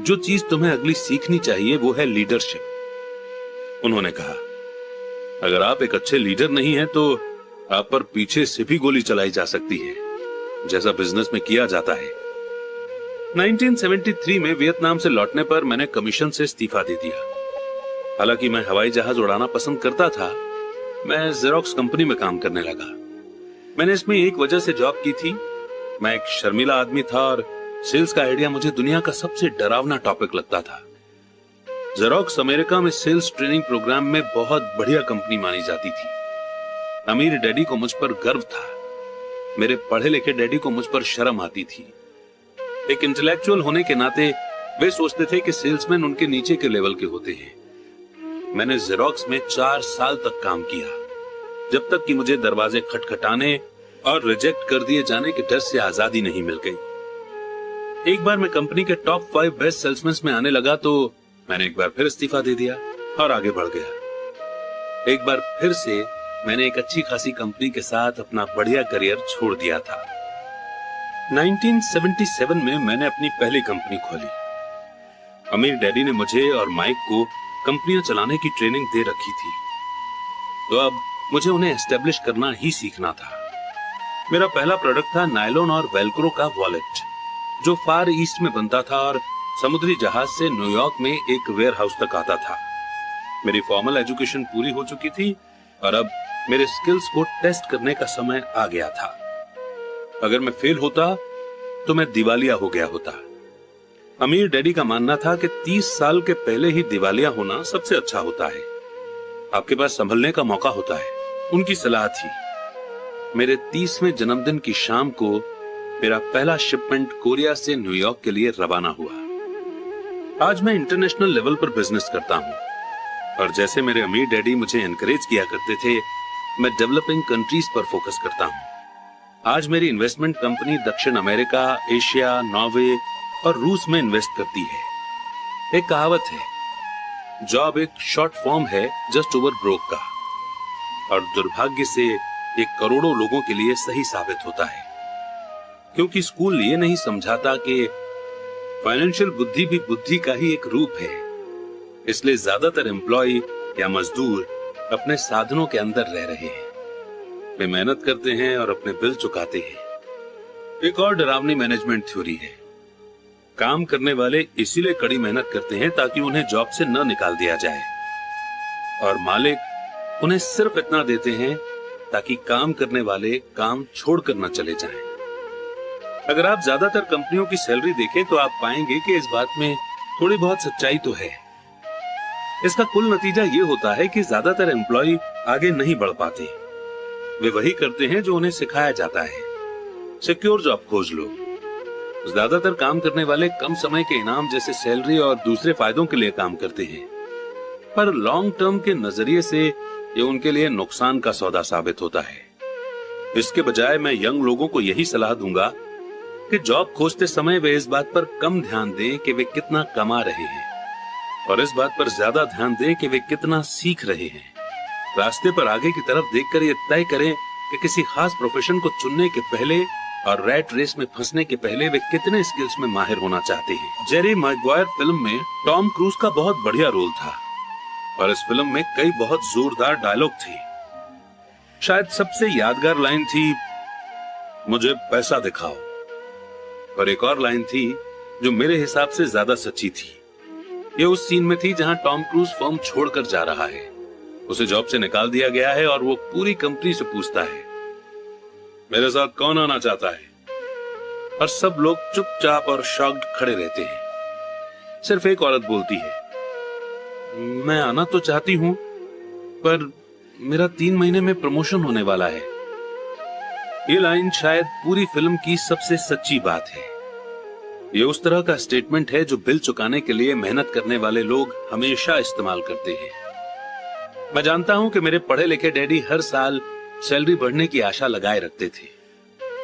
जो चीज तुम्हें अगली सीखनी चाहिए वो है लीडरशिप। उन्होंने कहा, अगर आप एक अच्छे लीडर नहीं हैं तो आप पर पीछे से भी गोली चलाई जा सकती है, जैसा बिजनेस में किया जाता है। 1973 में वियतनाम से लौटने पर मैंने कमीशन से इस्तीफा दे दिया। हालांकि मैं हवाई जहाज उड़ाना पसंद करता था, मैं जेरोक्स कंपनी में काम करने लगा। मैंने इसमें एक वजह से जॉब की थी। मैं एक शर्मीला आदमी था और सेल्स का आइडिया मुझे दुनिया का सबसे डरावना टॉपिक लगता था। जेरोक्स अमेरिका में सेल्स ट्रेनिंग प्रोग्राम में बहुत बढ़िया कंपनी मानी जाती थी। अमीर डैडी को मुझ पर गर्व था। मेरे पढ़े लिखे डैडी को मुझ पर शर्म आती थी। एक इंटेलेक्चुअल होने के नाते वे सोचते थे कि सेल्समैन उनके नीचे के लेवल के होते हैं। मैंने जेरोक्स में 4 साल तक काम किया, जब तक कि मुझे दरवाजे खटखटाने और रिजेक्ट कर दिए जाने के डर से आजादी नहीं मिल गई। एक बार मैं कंपनी के टॉप 5 बेस्ट सेल्समैन में आने लगा तो मैंने एक बार फिर इस्तीफा दे दिया और आगे बढ़ गया। एक बार फिर से मैंने एक अच्छी खासी कंपनी के साथ अपना बढ़िया करियर छोड़ दिया था। 1977 में मैंने अपनी पहली कंपनी खोली। अमीर डैडी ने मुझे और माइक को कंपनियां चलाने की ट्रेनिंग दे रखी थी, तो अब मुझे उन्हें एस्टेब्लिश करना ही सीखना था। मेरा पहला प्रोडक्ट था नायलॉन और वेलक्रो का वॉलेट, जो फार ईस्ट में बनता था और समुद्री जहाज से न्यूयॉर्क में एक वेयर हाउस तक आता था। मेरी फॉर्मल एजुकेशन पूरी हो चुकी थी और अब मेरे स्किल्स को टेस्ट करने का समय आ गया था। अगर मैं फेल होता तो मैं दिवालिया हो गया होता। अमीर डैडी का मानना था कि 30 साल के पहले ही दिवालिया होना सबसे अच्छा होता है, आपके पास संभलने का मौका होता है। उनकी सलाह थी। मेरे 30वें जन्मदिन की शाम को मेरा पहला शिपमेंट कोरिया से न्यूयॉर्क के लिए रवाना हुआ। आज मैं इंटरनेशनल लेवल पर बिजनेस करता हूं और जैसे मेरे अमीर डैडी मुझे एनकरेज किया करते थे, मैं डेवलपिंग कंट्रीज पर फोकस करता हूं। आज मेरी इन्वेस्टमेंट कंपनी दक्षिण अमेरिका, एशिया, नॉर्वे और रूस में इन्वेस्ट करती है। एक कहावत है, जॉब एक शॉर्ट फॉर्म है जस्ट ओवर ब्रोक का, और दुर्भाग्य से ये करोड़ों लोगों के लिए सही साबित होता है, क्योंकि स्कूल ये नहीं समझाता कि फाइनेंशियल बुद्धि भी बुद्धि का ही एक रूप है। इसलिए ज्यादातर एम्प्लॉय या मजदूर अपने साधनों के अंदर रह रहे हैं। वे मेहनत करते हैं और अपने बिल चुकाते हैं। एक और डरावनी मैनेजमेंट थ्योरी है, काम करने वाले इसीलिए कड़ी मेहनत करते हैं ताकि उन्हें जॉब से न निकाल दिया जाए, और मालिक उन्हें सिर्फ इतना देते हैं ताकि काम करने वाले काम छोड़कर न चले जाएं। अगर आप ज्यादातर कंपनियों की सैलरी देखें तो आप पाएंगे कि इस बात में थोड़ी बहुत सच्चाई तो है। इसका कुल नतीजा ये होता है कि ज्यादातर एम्प्लॉय आगे नहीं बढ़ पाते। वे वही करते हैं जो उन्हें सिखाया जाता है। सिक्योर जॉब खोज लो। ज्यादातर काम करने वाले कम समय के इनाम जैसे सैलरी और दूसरे फायदों के लिए काम करते हैं, पर लॉन्ग टर्म के नजरिए से ये उनके लिए नुकसान का सौदा साबित होता है। इसके बजाय मैं यंग लोगों को यही सलाह दूंगा कि जॉब खोजते समय वे इस बात पर कम ध्यान दें कि वे कितना कमा रहे हैं, और इस बात पर ज्यादा ध्यान दें कि वे कितना सीख रहे हैं। रास्ते पर आगे की तरफ देखकर ये तय करें कि किसी खास प्रोफेशन को चुनने के पहले और रैट रेस में फंसने के पहले वे कितने स्किल्स में माहिर होना चाहते हैं। जेरी मैग्वायर फिल्म में टॉम क्रूज का बहुत बढ़िया रोल था और इस फिल्म में कई बहुत जोरदार डायलॉग थे। शायद सबसे यादगार लाइन थी, मुझे पैसा दिखाओ, और एक और लाइन थी जो मेरे हिसाब से ज्यादा सच्ची थी। ये उस सीन में थी जहां टॉम क्रूज फर्म छोड़कर जा रहा है। उसे जॉब से निकाल दिया गया है और वो पूरी कंपनी से पूछता है, मेरे साथ कौन आना चाहता है? और सब लोग चुपचाप और शॉक्ड खड़े रहते हैं। सिर्फ एक औरत बोलती है, मैं आना तो चाहती हूं, पर मेरा 3 महीने में प्रमोशन होने वाला है। ये लाइन शायद पूरी फिल्म की सबसे सच्ची बात है। ये उस तरह का स्टेटमेंट है जो बिल चुकाने के लिए मेहनत करने वाले लोग हमेशा इस्तेमाल करते हैं। मैं जानता हूं कि मेरे पढ़े लिखे डैडी हर साल सैलरी बढ़ने की आशा लगाए रखते थे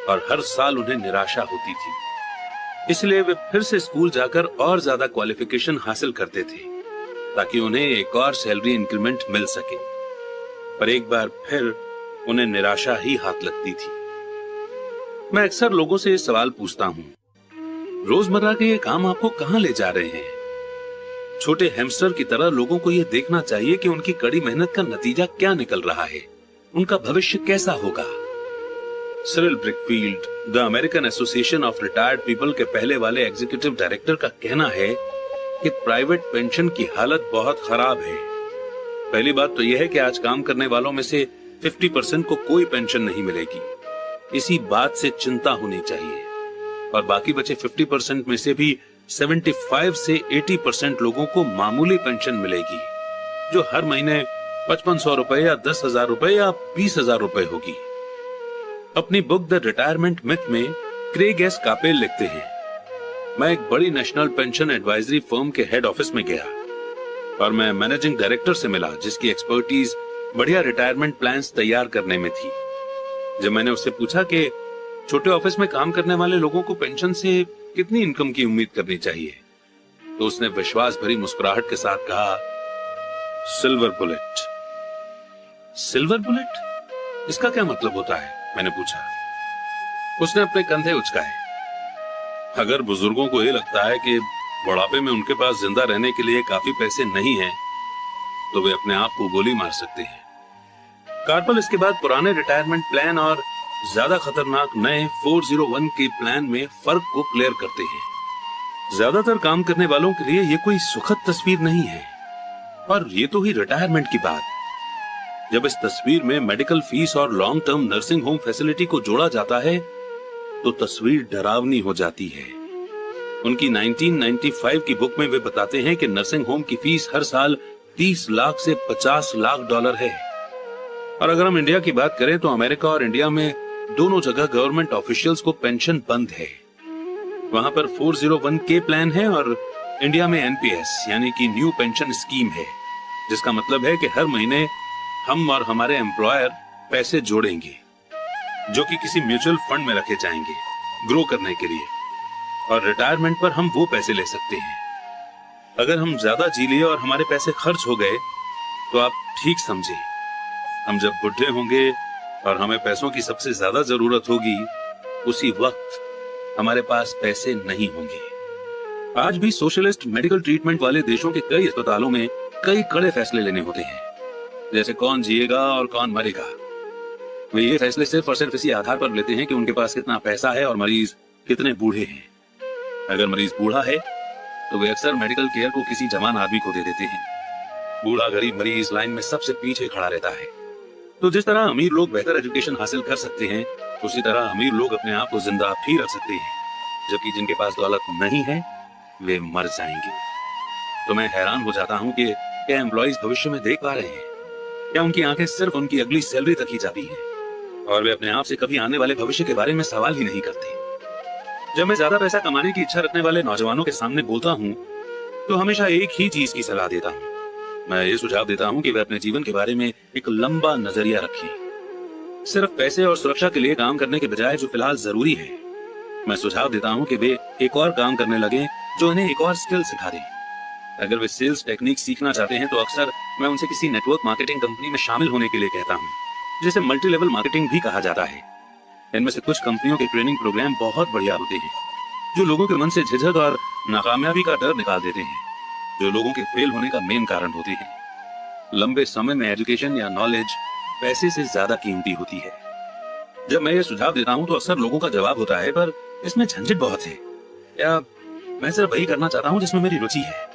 और हर साल उन्हें निराशा होती थी। इसलिए वे फिर से स्कूल जाकर और ज्यादा क्वालिफिकेशन हासिल करते थे ताकि उन्हें एक और सैलरी इंक्रीमेंट मिल सके। पर एक बार फिर उन्हें निराशा ही हाथ लगती थी। मैं अक्सर लोगों से ये सवाल पूछता हूं, रोजमर्रा के ये काम आपको कहां ले जा रहे हैं? छोटे हैमस्टर की तरह लोगों को यह देखना चाहिए कि उनकी कड़ी मेहनत का नतीजा क्या निकल रहा है, उनका भविष्य कैसा होगा। Cyril Brickfield, the American Association of Retired People के पहले वाले एग्जीक्यूटिव डायरेक्टर का कहना है कि प्राइवेट पेंशन की हालत बहुत खराब है। पहली बात तो यह है कि आज काम करने वालों में से 50% को कोई पेंशन नहीं मिलेगी। इसी बात से चिंता होनी चाहिए। और बाकी बचे 50% में से भी 75 से 80% लोगों को मामूली पेंशन मिलेगी, जो हर महीने 5500 रुपए या 10,000 रुपए या 20,000 रुपए होगी। अपनी बुक द रिटायरमेंट मिथ में क्रेग एस कापेल लिखते हैं, मैं एक बड़ी नेशनल पेंशन एडवाइजरी फर्म के हेड ऑफिस में गया और मैं मैनेजिंग डायरेक्टर से मिला, जिसकी एक्सपर्टीज बढ़िया रिटायरमेंट प्लान्स तैयार करने में थी। जब मैंने उससे पूछा कि छोटे ऑफिस में काम करने वाले लोगों को पेंशन से कितनी इनकम की उम्मीद करनी चाहिए, तो उसने विश्वास भरी मुस्कुराहट के साथ कहा, सिल्वर बुलेट। Silver bullet? इसका क्या मतलब होता है? मैंने पूछा। उसने अपने कंधे उचकाए। अगर बुजुर्गों को यह लगता है कि बुढ़ापे में उनके पास जिंदा रहने के लिए काफी पैसे नहीं हैं, तो वे अपने आप को गोली मार सकते हैं। कार्पल इसके बाद पुराने रिटायरमेंट प्लान और ज्यादा खतरनाक नए 401 के प्लान में फर्क को क्लियर करते हैं। ज्यादातर काम करने वालों के लिए ये कोई सुखद तस्वीर नहीं है। और ये तो ही रिटायरमेंट की बात। जब इस तस्वीर में मेडिकल फीस और long term nursing home facility को जोड़ा जाता है, तो तस्वीर डरावनी हो जाती है। उनकी 1995 की बुक में वे बताते हैं कि नर्सिंग होम की फीस हर साल 30 लाख से 50 लाख डॉलर है। और अगर हम इंडिया की बात करें तो अमेरिका और इंडिया में दोनों जगह गवर्नमेंट ऑफिशियल्स को पेंशन बंद है। वहां पर 401 के प्लान है और इंडिया में एनपीएस यानी कि न्यू पेंशन स्कीम है, जिसका मतलब है कि हर महीने हम और हमारे एम्प्लॉयर पैसे जोड़ेंगे, जो कि किसी म्यूचुअल फंड में रखे जाएंगे ग्रो करने के लिए, और रिटायरमेंट पर हम वो पैसे ले सकते हैं। अगर हम ज्यादा जी लिए और हमारे पैसे खर्च हो गए, तो आप ठीक समझे, हम जब बुढ़े होंगे और हमें पैसों की सबसे ज्यादा जरूरत होगी, उसी वक्त हमारे पास पैसे नहीं होंगे। आज भी सोशलिस्ट मेडिकल ट्रीटमेंट वाले देशों के कई अस्पतालों में कई कड़े फैसले लेने होते हैं, जैसे कौन जिएगा और कौन मरेगा। वे ये फैसले सिर्फ और सिर्फ इसी आधार पर लेते हैं कि उनके पास कितना पैसा है और मरीज कितने बूढ़े हैं। अगर मरीज बूढ़ा है तो वे अक्सर मेडिकल केयर को किसी जवान आदमी को दे देते हैं। बूढ़ा गरीब मरीज लाइन में सबसे पीछे खड़ा रहता है। तो जिस तरह अमीर लोग बेहतर एजुकेशन हासिल कर सकते हैं, उसी तरह अमीर लोग अपने आप को जिंदा भी रख सकते हैं, जबकि जिनके पास दौलत नहीं है वे मर जाएंगे। तो मैं हैरान हो जाता हूँ कि क्या एम्प्लॉइज भविष्य में देख पा रहे हैं? क्या उनकी आंखें सिर्फ उनकी अगली सैलरी तक ही जाती हैं और वे अपने आप से कभी आने वाले भविष्य के बारे में सवाल ही नहीं करते? जब मैं ज्यादा पैसा कमाने की इच्छा रखने वाले नौजवानों के सामने बोलता हूँ, तो हमेशा एक ही चीज की सलाह देता हूँ। मैं ये सुझाव देता हूँ कि वे अपने जीवन के बारे में एक लंबा नजरिया रखें। सिर्फ पैसे और सुरक्षा के लिए काम करने के बजाय जो फिलहाल जरूरी है, मैं सुझाव देता हूँ कि वे एक और काम करने लगे जो इन्हें एक और स्किल सिखा दे। अगर वे सेल्स टेक्निक सीखना चाहते हैं, तो अक्सर मैं उनसे किसी नेटवर्क मार्केटिंग कंपनी में शामिल होने के लिए कहता हूँ, जिसे मल्टी लेवल मार्केटिंग भी कहा जाता है। इनमें से कुछ कंपनियों के ट्रेनिंग प्रोग्राम बहुत बढ़िया होते हैं, जो लोगों के मन से झिझक और नाकामयाबी का डर निकाल देते हैं, जो लोगों के फेल होने का मेन कारण होते हैं। लंबे समय में एजुकेशन या नॉलेज पैसे से ज्यादा कीमती होती है। जब मैं ये सुझाव देता हूँ तो अक्सर लोगों का जवाब होता है, पर इसमें झंझट बहुत है, या मैं सिर्फ वही करना चाहता हूँ जिसमें मेरी रुचि है।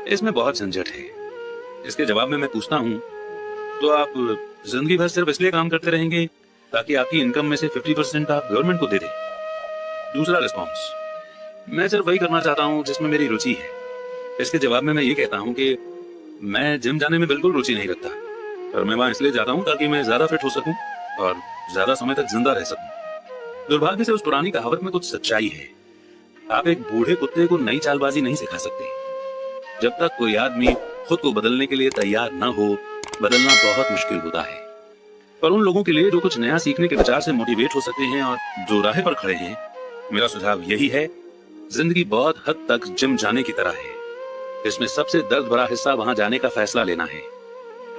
इसमें बहुत झंझट है। इसके जवाब में मैं पूछता हूँ, तो आप जिंदगी भर सिर्फ इसलिए काम करते रहेंगे ताकि आपकी इनकम में से 50% आप गवर्नमेंट को दे दें? दूसरा रिस्पॉन्स, मैं सिर्फ वही करना चाहता हूँ जिसमें मेरी रुचि है। इसके जवाब में मैं ये कहता हूँ कि मैं जिम जाने में बिल्कुल रुचि नहीं रखता, और मैं वहां इसलिए जाता हूँ ताकि मैं ज्यादा फिट हो सकूं और ज्यादा समय तक जिंदा रह सकूं। दुर्भाग्य से उस पुरानी कहावत में कुछ सच्चाई है। आप एक बूढ़े कुत्ते को नई चालबाजी नहीं सिखा सकते। जब तक कोई आदमी खुद को बदलने के लिए तैयार न हो, बदलना बहुत मुश्किल होता है। पर उन लोगों के लिए जो कुछ नया सीखने के विचार से मोटिवेट हो सकते हैं और जो राह पर खड़े हैं, मेरा सुझाव यही है, जिंदगी बहुत हद तक जिम जाने की तरह है। इसमें सबसे दर्द भरा हिस्सा वहां जाने का फैसला लेना है।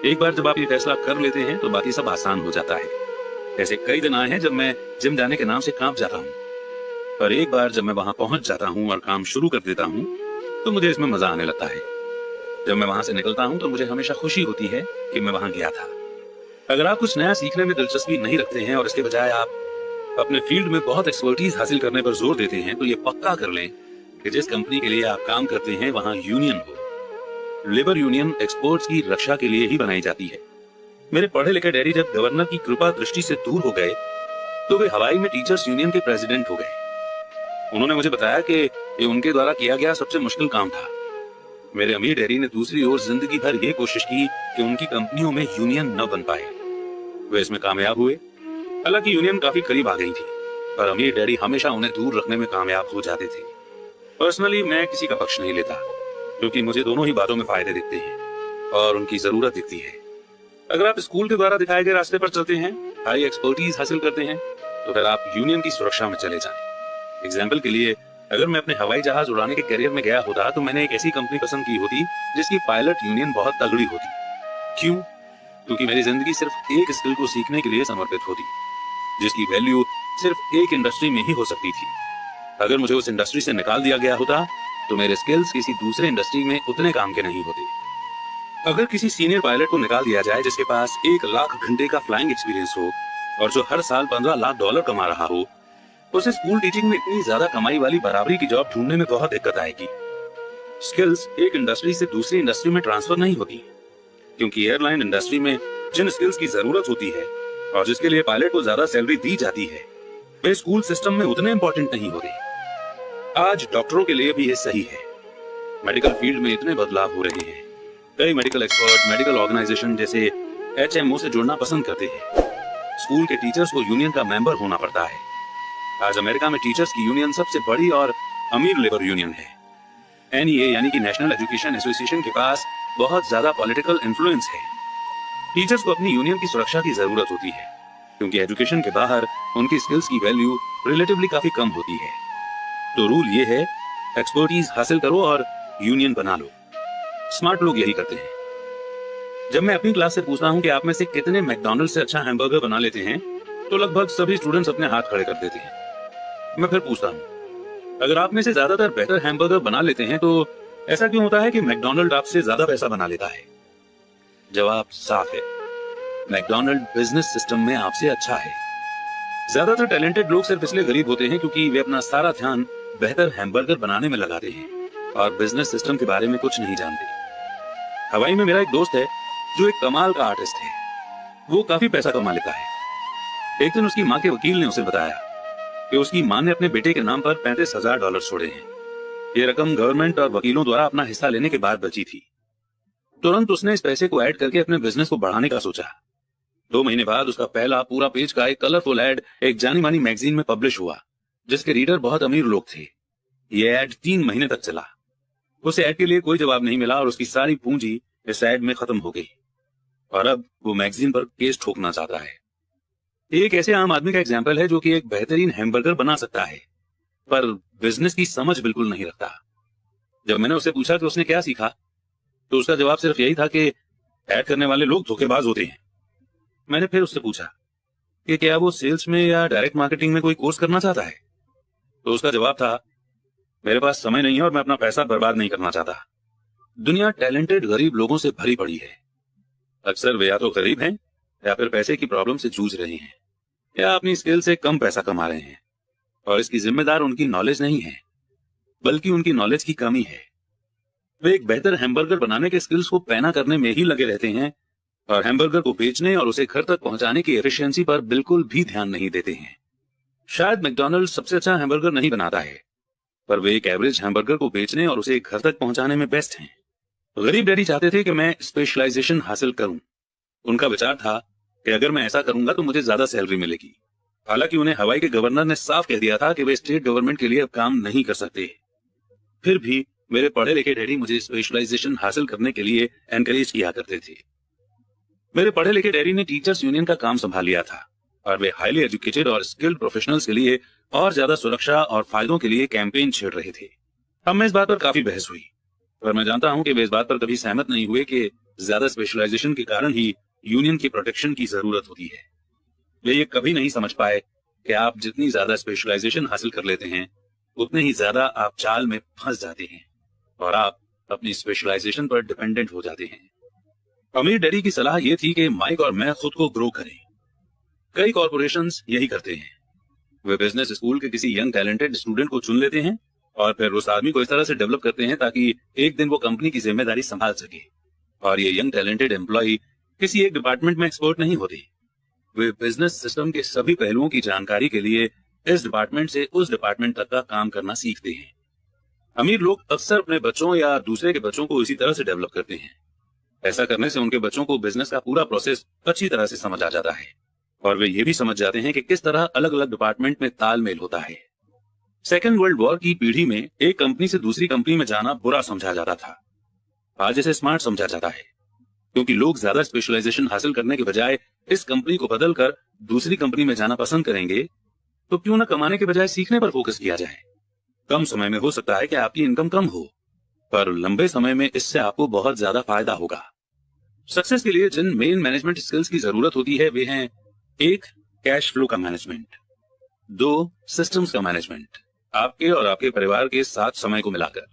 एक बार जब आप ये फैसला कर लेते हैं तो बाकी सब आसान हो जाता है। ऐसे कई दिन आए हैं जब मैं जिम जाने के नाम से कांप जाता हूँ। पर एक बार जब मैं वहां पहुंच जाता हूं और काम शुरू कर देता हूं तो मुझे इसमें मजा आने लगता है। जब मैं वहां से निकलता हूं तो मुझे हमेशा खुशी होती है कि मैं वहां गया था। अगर आप कुछ नया सीखने में दिलचस्पी नहीं रखते हैं और इसके बजाय आप अपने फील्ड में बहुत एक्सपर्टीज हासिल करने पर जोर देते हैं तो ये पक्का कर लें कि जिस कंपनी के लिए आप काम करते हैं वहां यूनियन हो। लेबर यूनियन एक्सपर्ट्स की रक्षा के लिए ही बनाई जाती है। मेरे पढ़े लिखे डैडी जब गवर्नर की कृपा दृष्टि से दूर हो गए तो वे हवाई में टीचर्स यूनियन के प्रेसिडेंट हो गए। उन्होंने मुझे बताया कि ये उनके द्वारा किया गया सबसे मुश्किल काम था। मेरे अमीर डैडी ने दूसरी ओर जिंदगी भर ये कोशिश की कि उनकी कंपनियों में यूनियन न बन पाए। वे इसमें कामयाब हुए। हालांकि यूनियन काफी करीब आ गई थी, पर अमीर डैडी हमेशा उन्हें दूर रखने में कामयाब हो जाते थे। पर्सनली मैं किसी का पक्ष नहीं लेता, क्योंकि मुझे दोनों ही बातों में फायदे दिखते हैं और उनकी जरूरत दिखती है। अगर आप स्कूल के द्वारा दिखाए गए रास्ते पर चलते हैं, हाई एक्सपर्टीज हासिल करते हैं, तो फिर आप यूनियन की सुरक्षा में चले जाएं। एग्जाम्पल के लिए, अगर मैं अपने हवाई जहाज उड़ाने के करियर में गया होता तो मैंने एक ऐसी कंपनी पसंद की होती जिसकी पायलट यूनियन बहुत तगड़ी होती। क्यों? क्योंकि मेरी जिंदगी सिर्फ एक स्किल को सीखने के लिए समर्पित होती, जिसकी वैल्यू सिर्फ एक इंडस्ट्री में ही हो सकती थी। अगर मुझे उस इंडस्ट्री से निकाल दिया गया होता तो मेरे स्किल्स किसी दूसरे इंडस्ट्री में उतने काम के नहीं होते। अगर किसी सीनियर पायलट को निकाल दिया जाए जिसके पास 1 लाख घंटे का फ्लाइंग एक्सपीरियंस हो और जो हर साल $15 लाख कमा रहा हो, उसे स्कूल टीचिंग में इतनी ज्यादा कमाई वाली बराबरी की जॉब ढूंढने में बहुत दिक्कत आएगी। स्किल्स एक इंडस्ट्री से दूसरी इंडस्ट्री में ट्रांसफर नहीं होती, क्योंकि एयरलाइन इंडस्ट्री में जिन स्किल्स की जरूरत होती है और जिसके लिए पायलट को ज्यादा सैलरी दी जाती है, वे स्कूल सिस्टम में उतने इंपॉर्टेंट नहीं होते। आज डॉक्टरों के लिए भी ये सही है। मेडिकल फील्ड में इतने बदलाव हो रहे हैं। कई मेडिकल एक्सपर्ट मेडिकल ऑर्गेनाइजेशन जैसे HMO से जुड़ना पसंद करते हैं। स्कूल के टीचर्स को यूनियन का मेंबर होना पड़ता है। आज अमेरिका में टीचर्स की यूनियन सबसे बड़ी और अमीर लेबर यूनियन है। NEA यानी कि नेशनल एजुकेशन एसोसिएशन के पास बहुत ज्यादा पॉलिटिकल इन्फ्लुएंस है। टीचर्स को अपनी यूनियन की सुरक्षा की जरूरत होती है, क्योंकि एजुकेशन के बाहर उनकी स्किल्स की वैल्यू रिलेटिवली काफी कम होती है। तो रूल ये है, एक्सपर्टीज हासिल करो और यूनियन बना लो। स्मार्ट लोग यही करते हैं। जब मैं अपनी क्लास से पूछता हूं कि आप में से कितने मैकडॉनल्ड से अच्छा हैमबर्गर बना लेते हैं, तो लगभग सभी स्टूडेंट्स अपने हाथ खड़े कर देते हैं। मैं फिर पूछता हूं, अगर आप में से ज्यादातर बेहतर हैमबर्गर बना लेते हैं तो ऐसा क्यों होता है कि मैकडॉनल्ड आपसे ज्यादा पैसा बना लेता है? जवाब साफ है, मैकडॉनल्ड बिजनेस सिस्टम में आपसे अच्छा है। ज्यादातर टैलेंटेड लोग सिर्फ इसलिए गरीब होते हैं क्योंकि वे अपना सारा ध्यान बेहतर हैमबर्गर बनाने में लगाते हैं और बिजनेस सिस्टम के बारे में कुछ नहीं जानते। हवाई में मेरा एक दोस्त है जो एक कमाल का आर्टिस्ट है। वो काफी पैसा कमा लेता है। एक दिन उसकी माँ के वकील ने उसे बताया कि उसकी माँ ने अपने बेटे के नाम पर $35,000 छोड़े हैं। ये रकम गवर्नमेंट और वकीलों द्वारा अपना हिस्सा लेने के बाद बची थी। तुरंत उसने इस पैसे को ऐड करके अपने बिजनेस को बढ़ाने का सोचा। 2 महीने बाद उसका पहला पूरा पेज का एक कलरफुल एड एक जानी मानी मैगजीन में पब्लिश हुआ, जिसके रीडर बहुत अमीर लोग थे। ये एड 3 महीने तक चला। उसे एड के लिए कोई जवाब नहीं मिला और उसकी सारी पूंजी इस एड में खत्म हो गई और अब वो मैगजीन पर केस ठोकना चाहता है। एक ऐसे आम आदमी का एग्जाम्पल है जो कि एक बेहतरीन हैमबर्गर बना सकता है, पर बिजनेस की समझ बिल्कुल नहीं रखता। जब मैंने उससे पूछा कि उसने क्या सीखा, तो उसका जवाब सिर्फ यही था कि ऐड करने वाले लोग धोखेबाज होते हैं। मैंने फिर उससे पूछा कि क्या वो सेल्स में या डायरेक्ट मार्केटिंग में कोई कोर्स करना चाहता है, तो उसका जवाब था, मेरे पास समय नहीं है और मैं अपना पैसा बर्बाद नहीं करना चाहता। दुनिया टैलेंटेड गरीब लोगों से भरी पड़ी है। अक्सर वे या तो गरीब हैं या फिर पैसे की प्रॉब्लम से जूझ रहे हैं या अपनी स्किल से कम पैसा कमा रहे हैं, और इसकी जिम्मेदार उनकी नॉलेज नहीं है, बल्कि उनकी नॉलेज की कमी है। वे एक बेहतर हैमबर्गर बनाने के स्किल्स को पैना करने में ही लगे रहते हैं और हैमबर्गर को बेचने और उसे घर तक पहुंचाने की एफिशिएंसी पर बिल्कुल भी ध्यान नहीं देते हैं। शायद मैकडॉनल्ड सबसे अच्छा हैमबर्गर नहीं बनाता है, पर वे एक एवरेज हैमबर्गर को बेचने और उसे घर तक पहुंचाने में बेस्ट हैं। गरीब डैडी चाहते थे कि मैं स्पेशलाइजेशन हासिल करूं। उनका विचार था कि अगर मैं ऐसा करूंगा तो मुझे ज्यादा सैलरी मिलेगी। हालांकि उन्हें हवाई के गवर्नर ने साफ कह दिया था कि वे स्टेट गवर्नमेंट के लिए अब काम नहीं कर सकते। फिर भी मेरे पढ़े लिखे डैडी मुझे स्पेशलाइजेशन हासिल करने के लिए एनकरेज किया करते थे। मेरे पढ़े लिखे डैडी ने टीचर्स यूनियन का काम संभाल लिया था और वे हाईली एजुकेटेड और स्किल्ड प्रोफेशनल्स के लिए और ज्यादा सुरक्षा और फायदों के लिए कैंपेन छेड़ रहे थे। हम में इस बात पर काफी बहस हुई, पर मैं जानता हूं कि वे इस बात पर कभी सहमत नहीं हुए कि ज्यादा स्पेशलाइजेशन के कारण ही यूनियन की प्रोटेक्शन की जरूरत होती है। वे ये कभी नहीं समझ पाए कि आप जितनी ज्यादा स्पेशलाइजेशन हासिल कर लेते हैं उतने ही ज्यादा आप जाल में फंस जाते हैं और आप अपनी स्पेशलाइजेशन पर डिपेंडेंट हो जाते हैं। अमीर डैडी की सलाह यह थी कि माइक और मैं खुद को ग्रो करें। कई कॉर्पोरेशंस यही करते हैं, वे बिजनेस स्कूल के किसी यंग टैलेंटेड स्टूडेंट को चुन लेते हैं और फिर उस आदमी को इस तरह से डेवलप करते हैं ताकि एक दिन वो कंपनी की जिम्मेदारी संभाल सके। और ये यंग टैलेंटेड एम्प्लॉय किसी एक डिपार्टमेंट में एक्सपर्ट नहीं होते, वे बिजनेस सिस्टम के सभी पहलुओं की जानकारी के लिए इस डिपार्टमेंट से उस डिपार्टमेंट तक का काम करना सीखते हैं। अमीर लोग अक्सर अपने बच्चों या दूसरे के बच्चों को इसी तरह से डेवलप करते हैं। ऐसा करने से उनके बच्चों को बिजनेस का पूरा प्रोसेस अच्छी तरह से समझ आ जाता है और वे ये भी समझ जाते हैं कि किस तरह अलग अलग डिपार्टमेंट में तालमेल होता है। सेकेंड वर्ल्ड वॉर की पीढ़ी में एक कंपनी से दूसरी कंपनी में जाना बुरा समझा जाता था, आज इसे स्मार्ट समझा जाता है, क्योंकि लोग ज्यादा स्पेशलाइजेशन हासिल करने के बजाय इस कंपनी को बदलकर दूसरी कंपनी में जाना पसंद करेंगे। तो क्यों न कमाने के बजाय सीखने पर फोकस किया जाए। कम समय में हो सकता है कि आपकी इनकम कम हो, पर लंबे समय में इससे आपको बहुत ज्यादा फायदा होगा। सक्सेस के लिए जिन मेन मैनेजमेंट स्किल्स की जरूरत होती है वे हैं: 1. कैश फ्लो का मैनेजमेंट, 2. सिस्टम्स का मैनेजमेंट, आपके और आपके परिवार के साथ समय को मिलाकर,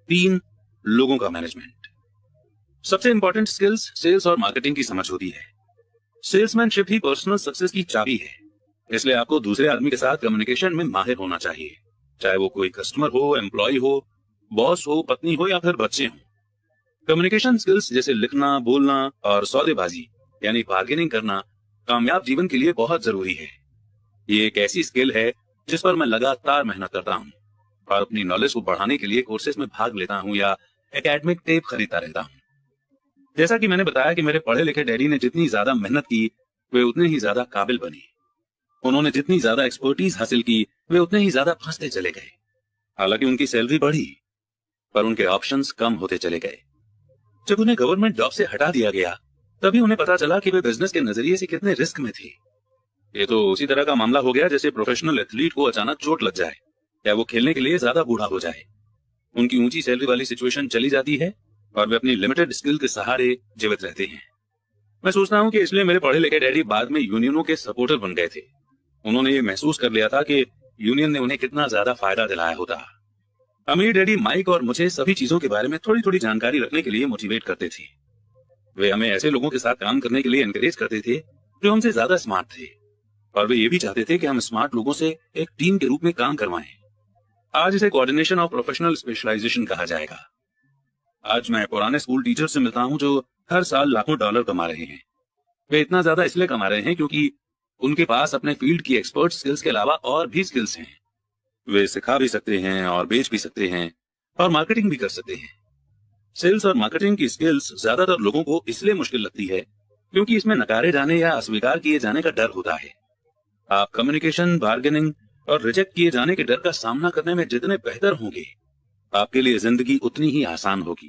3. लोगों का मैनेजमेंट। सबसे इंपॉर्टेंट स्किल्स सेल्स और मार्केटिंग की समझ होती है। सेल्समैनशिप ही पर्सनल सक्सेस की चाबी है, इसलिए आपको दूसरे आदमी के साथ कम्युनिकेशन में माहिर होना चाहिए, चाहे वो कोई कस्टमर हो, एम्प्लॉय हो, बॉस हो, पत्नी हो या फिर बच्चे हो। कम्युनिकेशन स्किल्स जैसे लिखना, बोलना और सौदेबाजी यानी बार्गेनिंग करना कामयाब जीवन के लिए बहुत जरूरी है। ये एक ऐसी स्किल है जिस पर मैं लगातार मेहनत करता हूँ और अपनी नॉलेज को बढ़ाने के लिए कोर्सेज में भाग लेता हूँ या एकेडमिक टेप खरीदता रहता हूँ। जैसा कि मैंने बताया कि मेरे पढ़े लिखे डैडी ने जितनी ज्यादा मेहनत की वे उतने ही ज्यादा काबिल बने। उन्होंने जितनी ज्यादा एक्सपर्टीज हासिल की वे उतने ही ज्यादा फंसते चले गए। हालांकि उनकी सैलरी बढ़ी पर उनके ऑप्शंस कम होते चले गए। जब उन्हें गवर्नमेंट जॉब से हटा दिया गया तभी उन्हें पता चला कि वे बिजनेस के नजरिए से कितने रिस्क में थे। ये तो उसी तरह का मामला हो गया जैसे प्रोफेशनल एथलीट को अचानक चोट लग जाए या वो खेलने के लिए ज्यादा बूढ़ा हो जाए। उनकी ऊंची सैलरी वाली सिचुएशन चली जाती है और वे अपनी लिमिटेड स्किल के सहारे जीवित रहते हैं। मैं सोचता हूं कि इसलिए मेरे पढ़े लिखे डैडी बाद में यूनियनों के सपोर्टर बन गए थे। उन्होंने ये महसूस कर लिया था कि यूनियन ने उन्हें कितना ज्यादा फायदा दिलाया होता। अमीर डैडी माइक और मुझे सभी चीजों के बारे में थोड़ी थोड़ी जानकारी रखने के लिए मोटिवेट करते थे। वे हमें ऐसे लोगों के साथ काम करने के लिए एनकरेज करते थे जो हमसे ज्यादा स्मार्ट थे और वे ये भी चाहते थे कि हम स्मार्ट लोगों से एक टीम के रूप में काम करवाएं। आज इसे कोऑर्डिनेशन ऑफ प्रोफेशनल स्पेशलाइजेशन कहा जाएगा। आज मैं पुराने स्कूल टीचर से मिलता हूं जो हर साल लाखों डॉलर कमा रहे हैं। वे इतना ज्यादा इसलिए कमा रहे हैं क्योंकि उनके पास अपने फील्ड की एक्सपर्ट स्किल्स के अलावा और भी स्किल्स हैं। वे सिखा भी सकते हैं और बेच भी सकते हैं और मार्केटिंग भी कर सकते हैं। सेल्स और मार्केटिंग की स्किल्स ज्यादातर लोगों को इसलिए मुश्किल लगती है क्योंकि इसमें नकारे जाने या अस्वीकार किए जाने का डर होता है। आप कम्युनिकेशन, बार्गेनिंग और रिजेक्ट किए जाने के डर का सामना करने में जितने बेहतर होंगे आपके लिए जिंदगी उतनी ही आसान होगी।